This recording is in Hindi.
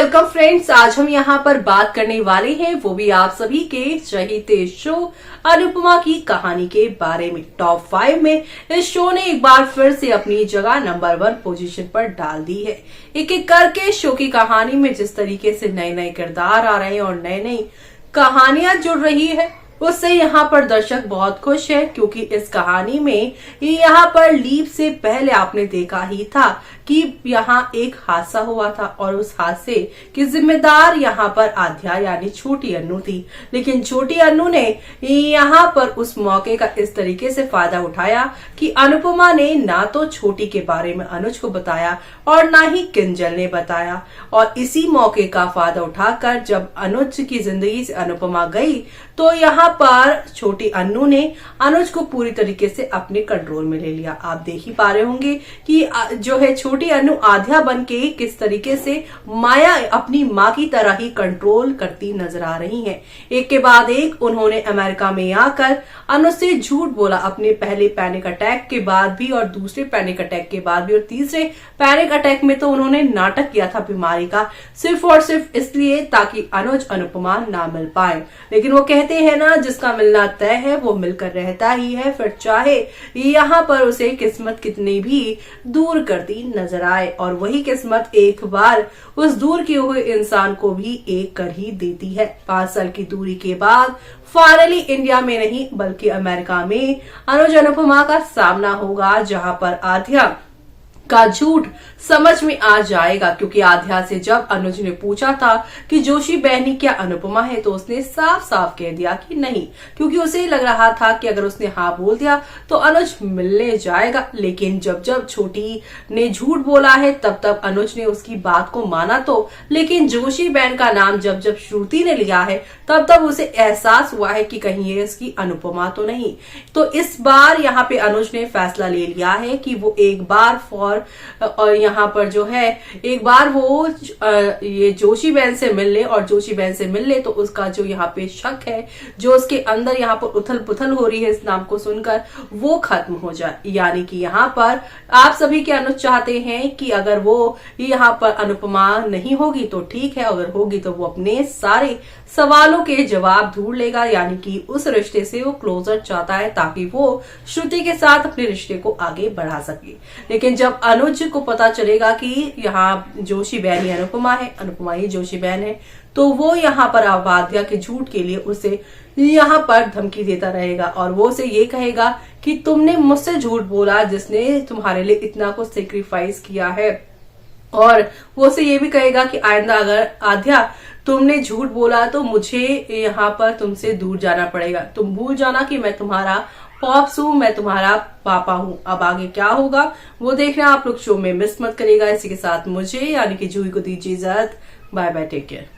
Welcome friends. आज हम यहाँ पर बात करने वाले हैं, वो भी आप सभी के चहेते शो अनुपमा की कहानी के बारे में। टॉप 5 में इस शो ने एक बार फिर से अपनी जगह नंबर 1 पोजीशन पर डाल दी है। एक एक करके शो की कहानी में जिस तरीके से नए नए किरदार आ रहे हैं और नई नई कहानियां जुड़ रही है, उससे यहाँ पर दर्शक बहुत खुश है, क्योंकि इस कहानी में यहाँ पर लीप से पहले आपने देखा ही था कि यहाँ एक हादसा हुआ था और उस हादसे की जिम्मेदार यहाँ पर आध्या यानी छोटी अन्नू थी। लेकिन छोटी अन्नू ने यहाँ पर उस मौके का इस तरीके से फायदा उठाया कि अनुपमा ने ना तो छोटी के बारे में अनुज को बताया और ना ही किंजल ने बताया, और इसी मौके का फायदा उठाकर जब अनुज की जिंदगी से अनुपमा गई तो यहाँ पर छोटी अन्नू ने अनुज को पूरी तरीके से अपने कंट्रोल में ले लिया। आप देख ही पा रहे होंगे कि जो है छोटी अन्नू आध्या बन के किस तरीके से माया अपनी माँ की तरह ही कंट्रोल करती नजर आ रही हैं। एक के बाद एक उन्होंने अमेरिका में आकर अनुज से झूठ बोला, अपने पहले पैनिक अटैक के बाद भी और दूसरे पैनिक अटैक के बाद भी, और तीसरे पैनिक अटैक में तो उन्होंने नाटक किया था बीमारी का, सिर्फ और सिर्फ इसलिए ताकि अनुज अनुपमा ना मिल पाए। लेकिन वो कहते हैं ना, जिसका मिलना तय है वो मिलकर रहता ही है, फिर चाहे यहाँ पर उसे किस्मत कितनी भी दूर करती नजर आए। और वही किस्मत एक बार उस दूर किए हुए इंसान को भी एक कर ही देती है। 5 साल की दूरी के बाद फाइनली इंडिया में नहीं बल्कि अमेरिका में अनुज अनुपमा का सामना होगा, जहां पर आध्या का झूठ समझ में आ जाएगा। क्योंकि आध्या से जब अनुज ने पूछा था कि जोशी बहनी क्या अनुपमा है, तो उसने साफ साफ कह दिया कि नहीं, क्योंकि उसे लग रहा था कि अगर उसने हाँ बोल दिया तो अनुज मिलने जाएगा। लेकिन जब जब छोटी ने झूठ बोला है तब तब अनुज ने उसकी बात को माना तो, लेकिन जोशी बहन का नाम जब जब श्रुति ने लिया है तब तब उसे एहसास हुआ है कि कहीं ये इसकी अनुपमा तो नहीं। तो इस बार यहाँ पे अनुज ने फैसला ले लिया है कि वो एक बार और यहाँ पर जो है एक बार वो ये जोशी बहन से मिल ले, और जोशी बहन से मिल ले तो उसका जो यहाँ पे शक है, जो उसके अंदर यहाँ पर उथल पुथल हो रही है इस नाम को सुनकर, वो खत्म हो जाए। यानी कि यहाँ पर आप सभी के अनुज चाहते हैं कि अगर वो यहाँ पर अनुपमा नहीं होगी तो ठीक है, अगर होगी तो वो अपने सारे सवालों के जवाब ढूंढ लेगा, यानी कि उस रिश्ते से वो क्लोजर चाहता है ताकि वो श्रुति के साथ अपने रिश्ते को आगे बढ़ा सके। लेकिन जब अनुज को पता चलेगा कि यहाँ जोशी बहन ही अनुपमा है, अनुपमा ही जोशी बहन है, तो वो यहाँ पर आध्या के झूठ के लिए उसे यहाँ पर धमकी देता रहेगा और वो उसे ये कहेगा कि तुमने मुझसे झूठ बोला जिसने तुम्हारे लिए इतना कुछ सेक्रीफाइस किया है। और वो उसे ये भी कहेगा कि आइंदा अगर आध्या तुमने झूठ बोला तो मुझे यहाँ पर तुमसे दूर जाना पड़ेगा, तुम भूल जाना कि मैं तुम्हारा पॉप्स हूँ, मैं तुम्हारा पापा हूँ। अब आगे क्या होगा वो देखना आप लोग शो में मिस मत करिएगा। इसी के साथ मुझे यानी कि जूही को दीजिए इजाजत। Bye bye, take care.